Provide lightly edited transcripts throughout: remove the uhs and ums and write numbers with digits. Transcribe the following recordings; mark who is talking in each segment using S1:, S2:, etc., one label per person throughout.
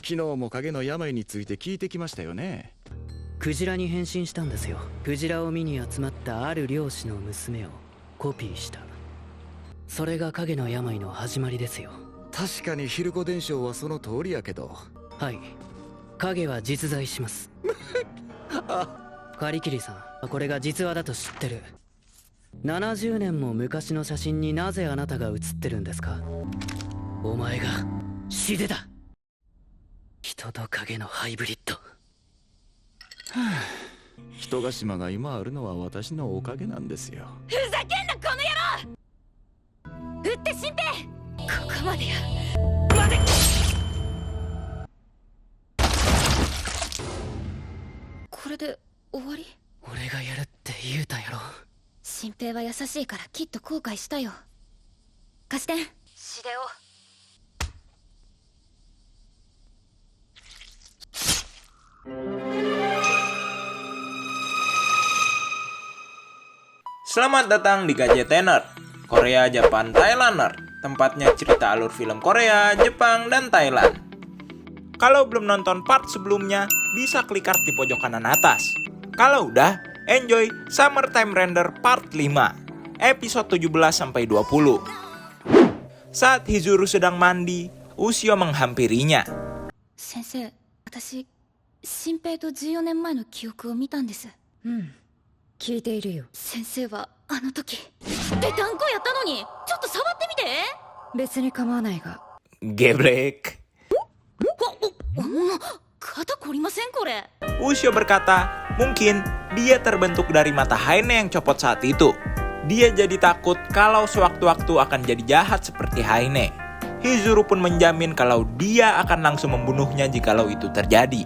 S1: 昨日も影の病について聞いてきましたよね。
S2: クジラに変身したんですよ。クジラを見に集まったある漁師の娘をコピーした。それが影の病の始まりですよ。
S1: 確かにヒルコ伝承はその通りやけど。
S2: はい、影は実在します。カリキリさん、これが実話だと知ってる。70年も昔の写真になぜあなたが写ってるんですか？お前が死でだ。人と影のハイブリッド。
S1: 人ヶ島が今あるのは私のおかげなんですよ。
S3: ふざけんなこの野郎！撃って新平！ここまでや。待て！これで終わり？
S2: 俺がやるって言うたやろ。
S3: 新平は優しいからきっと後悔したよ。貸してんシデオ。
S4: Selamat datang di Gadgetener, Korea, Japan, Thailander. Tempatnya cerita alur film Korea, Jepang, dan Thailand. Kalau belum nonton part sebelumnya, bisa klik card di pojok kanan atas. Kalau udah, enjoy Summertime Render part 5, episode 17-20. Saat Hizuru sedang mandi, Ushio menghampirinya.
S3: 先生、私、新平と14年前の記憶を見たんです。聞いているよ。先生はあの時ぺたんこやったのに、ちょっと触ってみて。別に構わないが。
S4: Geblek.
S3: 肩凝りませんこれ。
S4: Ushio berkata, mungkin dia terbentuk dari mata Haine yang copot saat itu. Dia jadi takut kalau sewaktu-waktu akan jadi jahat seperti Haine. Hizuru pun menjamin kalau dia akan langsung membunuhnya jikalau itu terjadi.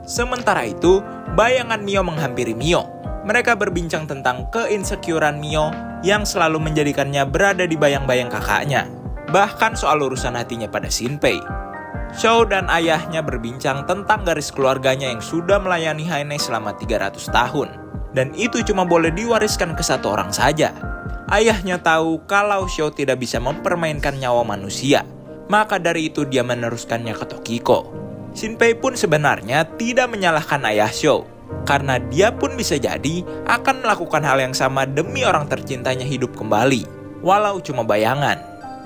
S4: Sementara itu, bayangan Mio menghampiri Mio. Mereka berbincang tentang keinsecurean Mio yang selalu menjadikannya berada di bayang-bayang kakaknya. Bahkan soal urusan hatinya pada Shinpei. Shou dan ayahnya berbincang tentang garis keluarganya yang sudah melayani Haine selama 300 tahun. Dan itu cuma boleh diwariskan ke satu orang saja. Ayahnya tahu kalau Shou tidak bisa mempermainkan nyawa manusia. Maka dari itu dia meneruskannya ke Tokiko. Shinpei pun sebenarnya tidak menyalahkan ayah Shou. Karena dia pun bisa jadi akan melakukan hal yang sama demi orang tercintanya hidup kembali, walau cuma bayangan.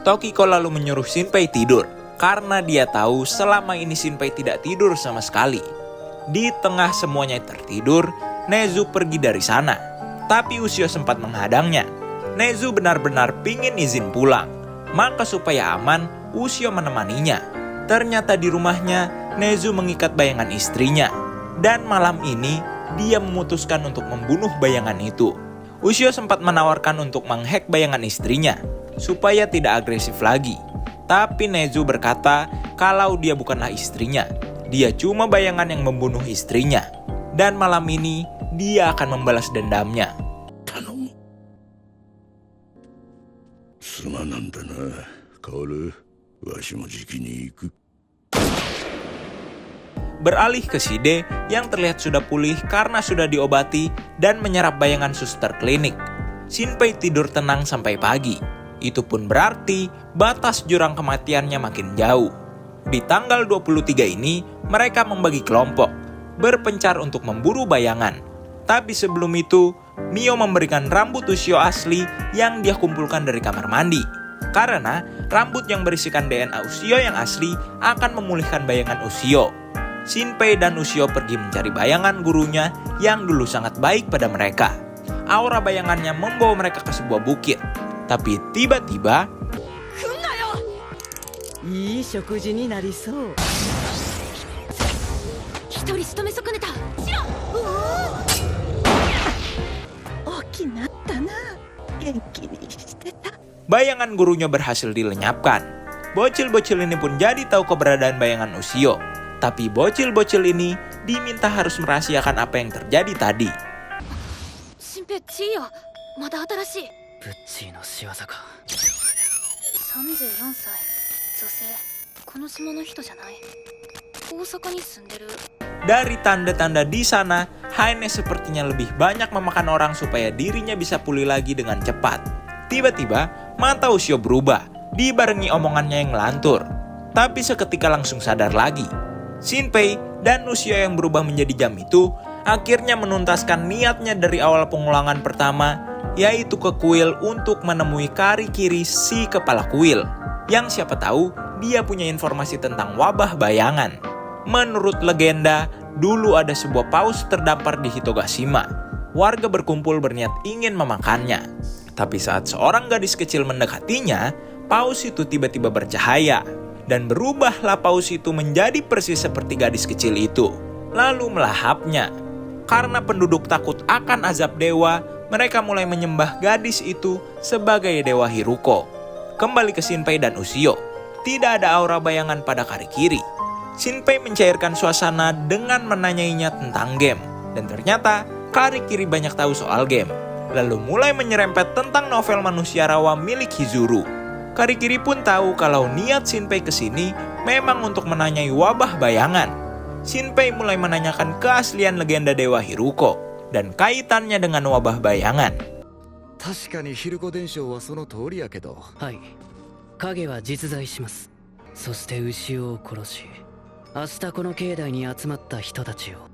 S4: Tokiko lalu menyuruh Shinpei tidur, karena dia tahu selama ini Shinpei tidak tidur sama sekali. Di tengah semuanya tertidur, Nezu pergi dari sana. Tapi Ushio sempat menghadangnya. Nezu benar-benar pingin izin pulang. Maka supaya aman, Ushio menemaninya. Ternyata di rumahnya, Nezu mengikat bayangan istrinya. Dan malam ini, dia memutuskan untuk membunuh bayangan itu. Ushio sempat menawarkan untuk menghack bayangan istrinya, supaya tidak agresif lagi. Tapi Nezu berkata kalau dia bukanlah istrinya. Dia cuma bayangan yang membunuh istrinya. Dan malam ini, dia akan membalas dendamnya. Beralih ke Shide yang terlihat sudah pulih karena sudah diobati dan menyerap bayangan suster klinik. Shinpei tidur tenang sampai pagi. Itu pun berarti batas jurang kematiannya makin jauh. Di tanggal 23 ini, mereka membagi kelompok, berpencar untuk memburu bayangan. Tapi sebelum itu, Mio memberikan rambut Ushio asli yang dia kumpulkan dari kamar mandi. Karena rambut yang berisikan DNA Ushio yang asli akan memulihkan bayangan Ushio. Shinpei dan Ushio pergi mencari bayangan gurunya yang dulu sangat baik pada mereka. Aura bayangannya membawa mereka ke sebuah bukit. Tapi tiba-tiba, bayangan gurunya berhasil dilenyapkan. Bocil-bocil ini pun jadi tahu keberadaan bayangan Ushio. Tapi bocil-bocil ini diminta harus merahasiakan apa yang terjadi tadi.
S3: Shinpei, Chiyo, mada atarashi.
S2: ブッチーの仕業か。
S3: 34歳、女性。この島の人じゃない。大阪に住んでる。
S4: Dari tanda-tanda di sana, Haine sepertinya lebih banyak memakan orang supaya dirinya bisa pulih lagi dengan cepat. Tiba-tiba, mata Ushio berubah, dibarengi omongannya yang ngelantur. Tapi seketika langsung sadar lagi. Shinpei dan Ushio yang berubah menjadi jam itu akhirnya menuntaskan niatnya dari awal pengulangan pertama, yaitu ke kuil untuk menemui Karikiri si kepala kuil, yang siapa tahu dia punya informasi tentang wabah bayangan. Menurut legenda, dulu ada sebuah paus terdampar di Hitogashima. Warga berkumpul berniat ingin memakannya. Tapi saat seorang gadis kecil mendekatinya, paus itu tiba-tiba bercahaya. Dan berubahlah paus itu menjadi persis seperti gadis kecil itu, lalu melahapnya. Karena penduduk takut akan azab dewa, mereka mulai menyembah gadis itu sebagai Dewa Hiruko. Kembali ke Shinpei dan Ushio, tidak ada aura bayangan pada Karikiri. Shinpei mencairkan suasana dengan menanyainya tentang game. Dan ternyata Karikiri banyak tahu soal game. Lalu mulai menyerempet tentang novel manusia rawa milik Hizuru. Karikiri pun tahu kalau niat Shinpei kesini memang untuk menanyai wabah bayangan. Shinpei mulai menanyakan keaslian legenda Dewa Hiruko dan kaitannya dengan wabah bayangan.
S1: 確かにヒルコ伝承はその通りやけど。
S2: はい、影は実在します。そして牛を殺し、明日この境内に集まった人たちを。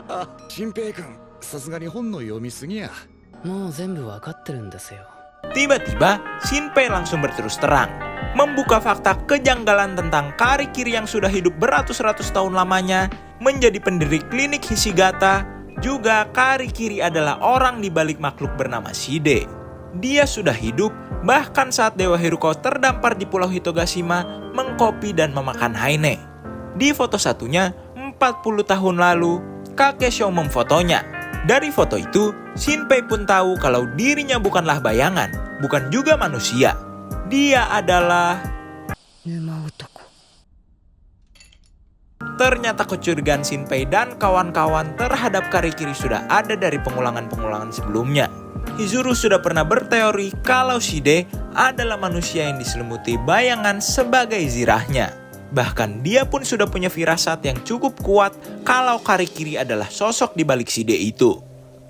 S1: あ、新平君、さすがに本の読みすぎや。
S2: もう全部わかってるんですよ。
S4: Tiba-tiba, Shinpei langsung berterus terang, membuka fakta kejanggalan tentang Karikiri yang sudah hidup beratus-ratus tahun lamanya, menjadi pendiri klinik Hishigata. Juga Karikiri adalah orang di balik makhluk bernama Shide. Dia sudah hidup bahkan saat Dewa Hiruko terdampar di Pulau Hitogashima mengkopi dan memakan Haine. Di foto satunya, 40 tahun lalu, Kakesho memfotonya. Dari foto itu, Shinpei pun tahu kalau dirinya bukanlah bayangan, bukan juga manusia. Dia adalah... Ternyata kecurigaan Shinpei dan kawan-kawan terhadap Karikiri sudah ada dari pengulangan-pengulangan sebelumnya. Hizuru sudah pernah berteori kalau Shide adalah manusia yang diselimuti bayangan sebagai zirahnya. Bahkan dia pun sudah punya firasat yang cukup kuat kalau Karikiri adalah sosok di balik Shide itu.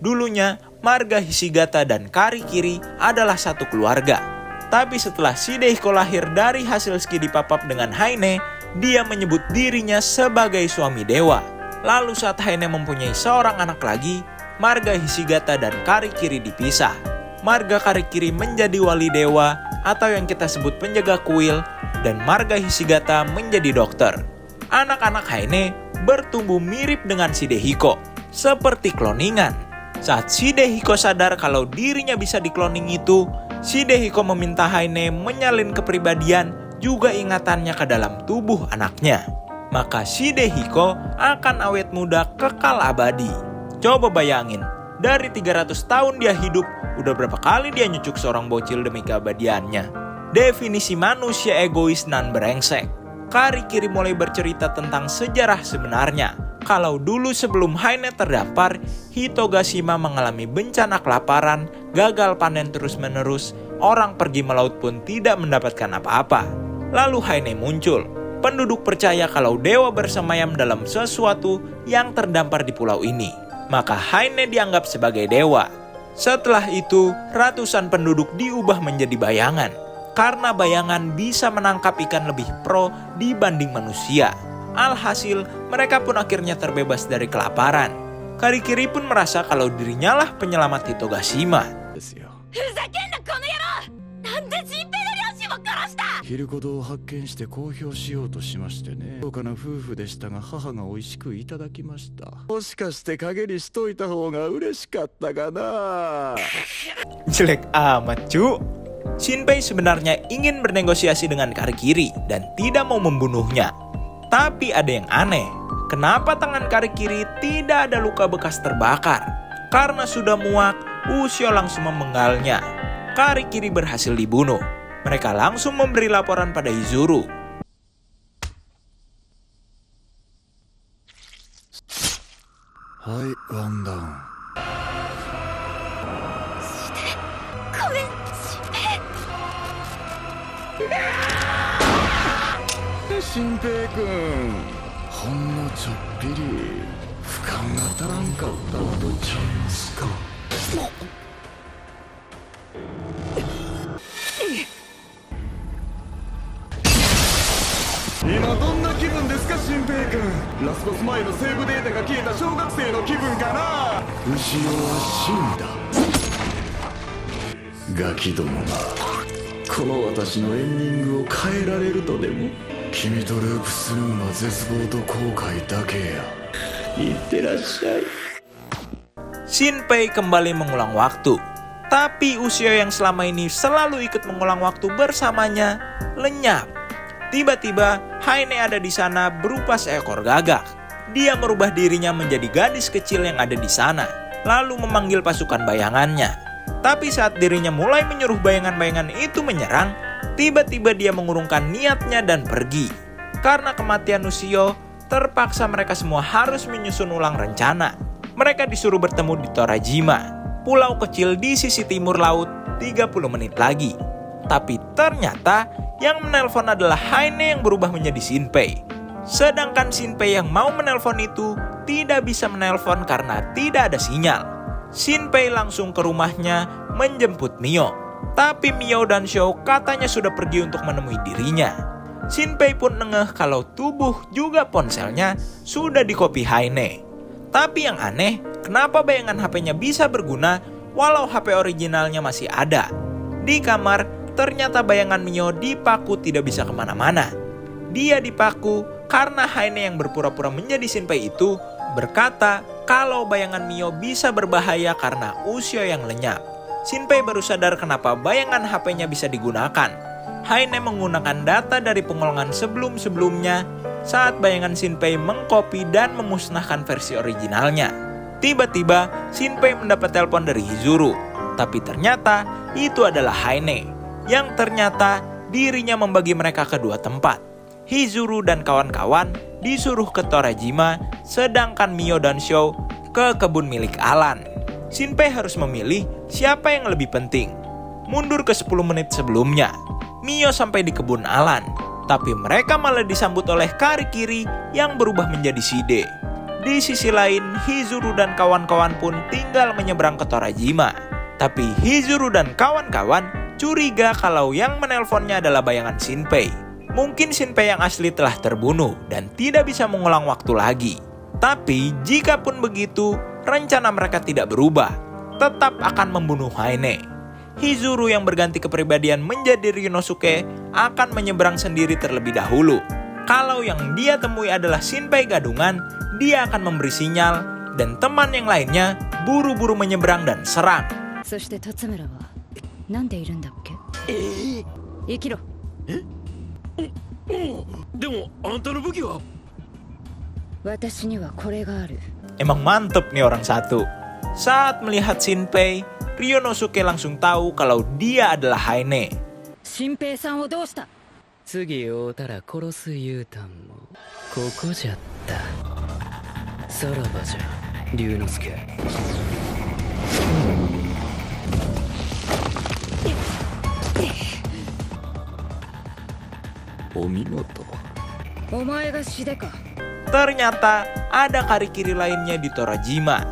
S4: Dulunya, marga Hishigata dan Karikiri adalah satu keluarga. Tapi setelah Shidehiko lahir dari hasil ski dipapap dengan Haine, dia menyebut dirinya sebagai suami dewa. Lalu saat Haine mempunyai seorang anak lagi, marga Hishigata dan Karikiri dipisah. Marga Karikiri menjadi wali dewa atau yang kita sebut penjaga kuil, dan marga Hishigata menjadi dokter. Anak-anak Haine bertumbuh mirip dengan Shidehiko, seperti kloningan. Saat Shidehiko sadar kalau dirinya bisa dikloning itu, Shidehiko meminta Haine menyalin kepribadian juga ingatannya ke dalam tubuh anaknya. Maka Shidehiko akan awet muda kekal abadi. Coba bayangin, dari 300 tahun dia hidup, udah berapa kali dia nyucuk seorang bocil demi keabadiannya. Definisi manusia egois nan brengsek. Karikiri mulai bercerita tentang sejarah sebenarnya. Kalau dulu sebelum Haine terdampar, Hitogashima mengalami bencana kelaparan, gagal panen terus-menerus, orang pergi melaut pun tidak mendapatkan apa-apa. Lalu Haine muncul. Penduduk percaya kalau dewa bersemayam dalam sesuatu yang terdampar di pulau ini. Maka Haine dianggap sebagai dewa. Setelah itu, ratusan penduduk diubah menjadi bayangan. Karena bayangan bisa menangkap ikan lebih pro dibanding manusia. Alhasil, mereka pun akhirnya terbebas dari kelaparan. Karikiri pun merasa kalau dirinya lah penyelamat Hitogashima.
S1: ヒルコドを発見して公表しようとしましてね。豪華な夫婦でしたが母が美味しくいただきました。もしかして陰にしといた方が嬉しかったかな。
S4: Jelek amat cu. Shinpei sebenarnya ingin bernegosiasi dengan Karikiri dan tidak mau membunuhnya. Tapi ada yang aneh. Kenapa tangan Karikiri tidak ada luka bekas terbakar? Karena sudah muak, Ushio langsung memenggalnya. Karikiri berhasil dibunuh. Mereka langsung memberi laporan pada Hizuru.
S1: Hai, one down. Shinpei君、ほんのちょっぴり負荷が足らんかったのとちゃいますか。今どんな気分ですか、新平君。君、ラスボス前のセーブデータが消えた小学生の気分かな。牛尾は死んだ。ガキどもがこの私のエンディングを変えられるとでも。君とループするのは絶望と後悔だけや。いってらっしゃい。
S4: Shinpei kembali mengulang waktu, tapi Ushio yang selama ini selalu ikut mengulang waktu bersamanya lenyap. Tiba-tiba Haine ada di sana berupa seekor gagak. Dia merubah dirinya menjadi gadis kecil yang ada di sana, lalu memanggil pasukan bayangannya. Tapi saat dirinya mulai menyuruh bayangan-bayangan itu menyerang, tiba-tiba dia mengurungkan niatnya dan pergi. Karena kematian Ushio, terpaksa mereka semua harus menyusun ulang rencana. Mereka disuruh bertemu di Torajima, pulau kecil di sisi timur laut 30 menit lagi. Tapi ternyata yang menelpon adalah Haine yang berubah menjadi Shinpei. Sedangkan Shinpei yang mau menelpon itu tidak bisa menelpon karena tidak ada sinyal. Shinpei langsung ke rumahnya menjemput Mio. Tapi Mio dan Shou katanya sudah pergi untuk menemui dirinya. Shinpei pun nengeh kalau tubuh juga ponselnya sudah dikopi Haine. Tapi yang aneh, kenapa bayangan HP-nya bisa berguna walau HP originalnya masih ada? Di kamar, ternyata bayangan Mio dipaku tidak bisa kemana-mana. Dia dipaku karena Haine yang berpura-pura menjadi Shinpei itu berkata kalau bayangan Mio bisa berbahaya karena Ushio yang lenyap. Shinpei baru sadar kenapa bayangan HP-nya bisa digunakan. Haine menggunakan data dari pengolongan sebelum-sebelumnya saat bayangan Shinpei mengkopi dan memusnahkan versi originalnya. Tiba-tiba Shinpei mendapat telepon dari Hizuru, tapi ternyata itu adalah Haine, yang ternyata dirinya membagi mereka ke dua tempat. Hizuru dan kawan-kawan disuruh ke Torajima, sedangkan Mio dan Shou ke kebun milik Alan. Shinpei harus memilih siapa yang lebih penting. Mundur ke 10 menit sebelumnya, Mio sampai di kebun Alan, tapi mereka malah disambut oleh Karikiri yang berubah menjadi Shide. Di sisi lain, Hizuru dan kawan-kawan pun tinggal menyeberang ke Torajima. Tapi Hizuru dan kawan-kawan curiga kalau yang menelponnya adalah bayangan Shinpei. Mungkin Shinpei yang asli telah terbunuh dan tidak bisa mengulang waktu lagi. Tapi jika pun begitu, rencana mereka tidak berubah, tetap akan membunuh Haine. Hizuru yang berganti kepribadian menjadi Ryunosuke akan menyeberang sendiri terlebih dahulu. Kalau yang dia temui adalah Shinpei gadungan, dia akan memberi sinyal dan teman yang lainnya buru-buru menyeberang dan serang. Emang mantep nih orang satu. Saat melihat Shinpei, Ryunosuke langsung tahu kalau dia adalah Haine.
S2: Shinpei-san wo doushita? Tsugi outara korosu Yutan mo koko jatta. Saraba ja, Ryunosuke.
S1: お見事。
S4: Ternyata ada Karikiri lainnya di Torajima.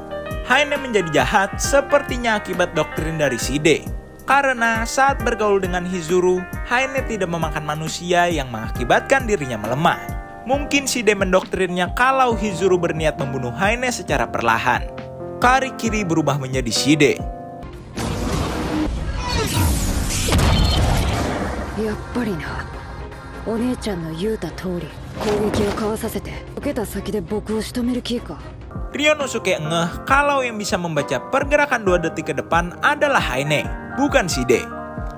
S4: Haine menjadi jahat sepertinya akibat doktrin dari Shide. Karena saat bergaul dengan Hizuru, Haine tidak memakan manusia yang mengakibatkan dirinya melemah. Mungkin Shide mendoktrinnya kalau Hizuru berniat membunuh Haine secara perlahan. Karikiri berubah menjadi Shide. Ryunosuke ngeh kalau yang bisa membaca pergerakan 2 detik ke depan adalah Haine, bukan Shide.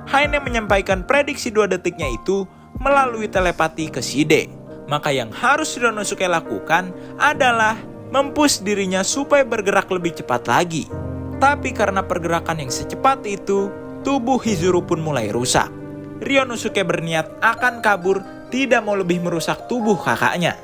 S4: Haine menyampaikan prediksi 2 detiknya itu melalui telepati ke Shide. Maka yang harus Ryunosuke lakukan adalah mempush dirinya supaya bergerak lebih cepat lagi. Tapi karena pergerakan yang secepat itu, tubuh Hizuru pun mulai rusak. Ryunosuke berniat akan kabur, tidak mau lebih merusak tubuh kakaknya.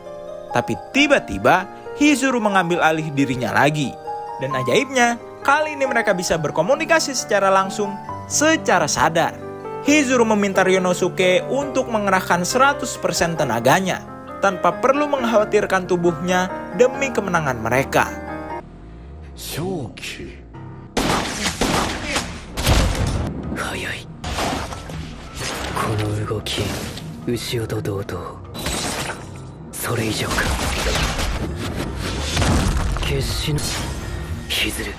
S4: Tapi tiba-tiba Hizuru mengambil alih dirinya lagi. Dan ajaibnya, kali ini mereka bisa berkomunikasi secara langsung, secara sadar. Hizuru meminta Ryunosuke untuk mengerahkan 100% tenaganya, tanpa perlu mengkhawatirkan tubuhnya demi kemenangan mereka.
S1: Shoukyū.
S2: Hayai. この動き、牛尾と同等。それ以上か。決死のひずる。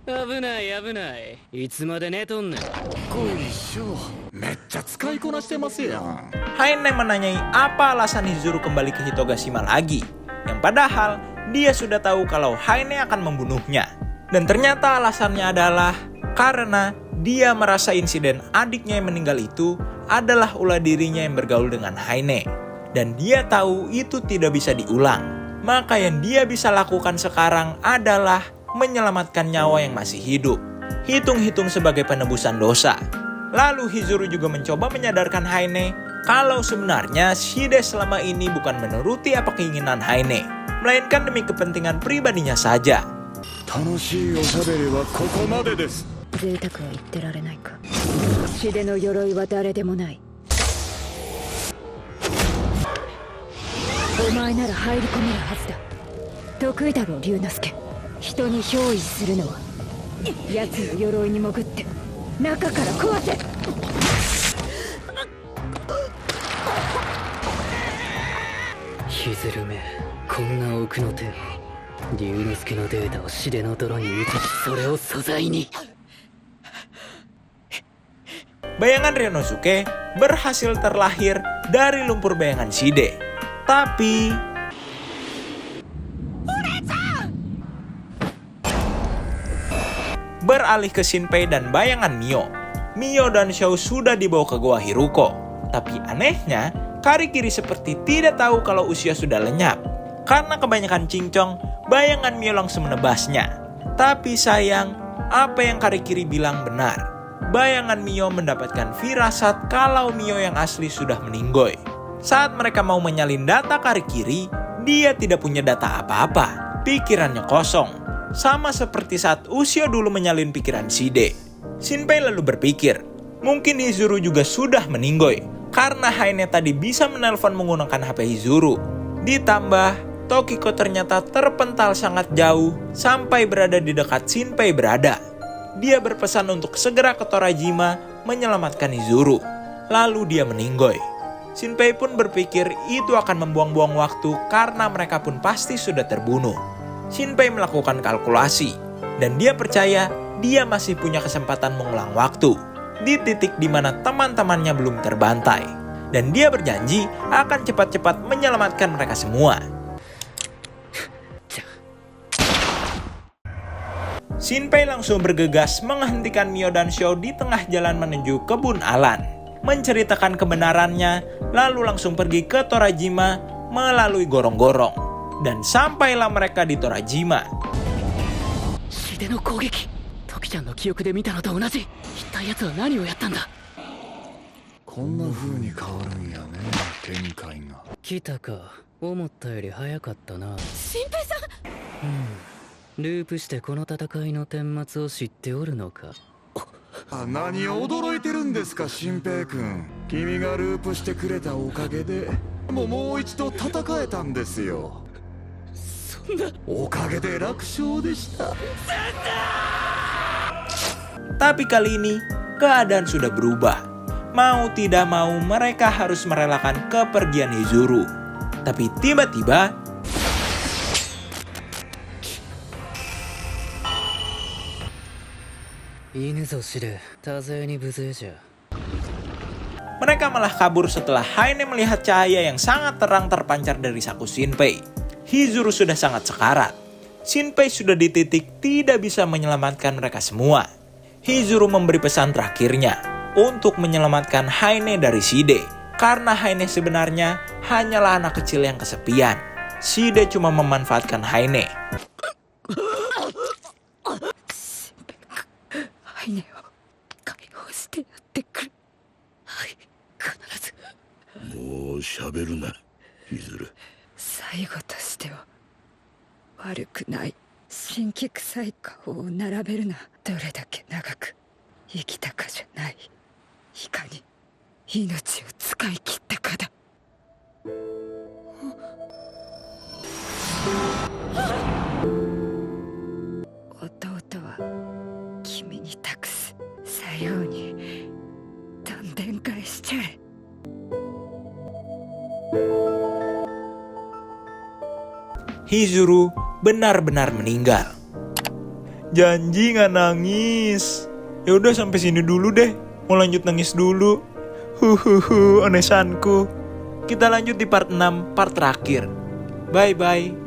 S2: 危ない危ない。いつまで寝とんねん。
S1: こいしょ、めっちゃ使いこなしてますやん。
S4: Haine menanyai apa alasan Hizuru kembali ke Hitogashima lagi, yang padahal dia sudah tahu kalau Haine akan membunuhnya. Dan ternyata alasannya adalah karena dia merasa insiden adiknya yang meninggal itu adalah ulah dirinya yang bergaul dengan Haine. Dan dia tahu itu tidak bisa diulang. Maka yang dia bisa lakukan sekarang adalah menyelamatkan nyawa yang masih hidup. Hitung-hitung sebagai penebusan dosa. Lalu Hizuru juga mencoba menyadarkan Haine kalau sebenarnya Shide selama ini bukan menuruti apa keinginan Haine, melainkan demi kepentingan pribadinya saja.
S1: 楽しいおしゃべりはここまでです。
S5: 贅沢は言ってられないか。シデの鎧は誰でもない。お前なら入り込めるはずだ。得意だろう龍之介。人に憑依するのは奴の鎧に潜って中から壊せ。
S2: ひずるめ、こんな奥の手。龍之介のデータをシデの泥に移し、それを素材に。
S4: Bayangan Ryonosuke berhasil terlahir dari lumpur bayangan Shide. Tapi beralih ke Shinpei dan bayangan Mio. Mio dan Shou sudah dibawa ke Goa Hiruko. Tapi anehnya, Karikiri seperti tidak tahu kalau usia sudah lenyap. Karena kebanyakan cincong, bayangan Mio langsung menebasnya. Tapi sayang, apa yang Karikiri bilang benar. Bayangan Mio mendapatkan firasat kalau Mio yang asli sudah meninggoy. Saat mereka mau menyalin data Karikiri, dia tidak punya data apa-apa. Pikirannya kosong. Sama seperti saat Ushio dulu menyalin pikiran Shide. Shinpei lalu berpikir, mungkin Hizuru juga sudah meninggoy. Karena Haine tadi bisa menelpon menggunakan HP Hizuru. Ditambah, Tokiko ternyata terpental sangat jauh sampai berada di dekat Shinpei berada. Dia berpesan untuk segera ke Torajima menyelamatkan Hizuru. Lalu dia meninggoy. Shinpei pun berpikir itu akan membuang-buang waktu karena mereka pun pasti sudah terbunuh. Shinpei melakukan kalkulasi dan dia percaya dia masih punya kesempatan mengulang waktu di titik di mana teman-temannya belum terbantai. Dan dia berjanji akan cepat-cepat menyelamatkan mereka semua. Shinpei langsung bergegas menghentikan Mio dan Shou di tengah jalan menuju kebun Alan. Menceritakan kebenarannya, lalu langsung pergi ke Torajima melalui gorong-gorong. Dan sampailah mereka di Torajima.
S2: シデの攻撃、トキちゃんの記憶で見たのと同じ。一体奴は何をやったんだ。
S1: こんな風に変わるんやね、展開が。
S2: 来たか。思ったより早かったな。
S3: 新平さん。
S2: ループしてこの戦いの顛末を知っておるのか。
S1: 何を驚いてるんですか、新平君。君がループしてくれたおかげでもう一度戦えたんですよ。そんなおかげで楽勝でした。
S4: Tapi kali ini keadaan sudah berubah. Mau tidak mau mereka harus merelakan kepergian Hizuru. Tapi tiba-tiba mereka malah kabur setelah Haine melihat cahaya yang sangat terang terpancar dari saku Shinpei. Hizuru sudah sangat sekarat. Shinpei sudah di titik tidak bisa menyelamatkan mereka semua. Hizuru memberi pesan terakhirnya untuk menyelamatkan Haine dari Shide. Karena Haine sebenarnya hanyalah anak kecil yang kesepian. Shide cuma memanfaatkan Haine.
S5: ハイネを解放してやってくる。はい、必ず。
S6: もう喋るな、ヒズル。
S5: 最後としては悪くない。辛気臭い顔を並べるな。どれだけ長く生きたかじゃない。いかに命を使い切ったかだ。弟は君に託す。さようにどんでん返しちゃえ。
S4: Hizuru benar-benar meninggal. Janji gak nangis. Ya udah sampai sini dulu deh. Mau lanjut nangis dulu. Onesanku. Kita lanjut di part 6, part terakhir. Bye-bye.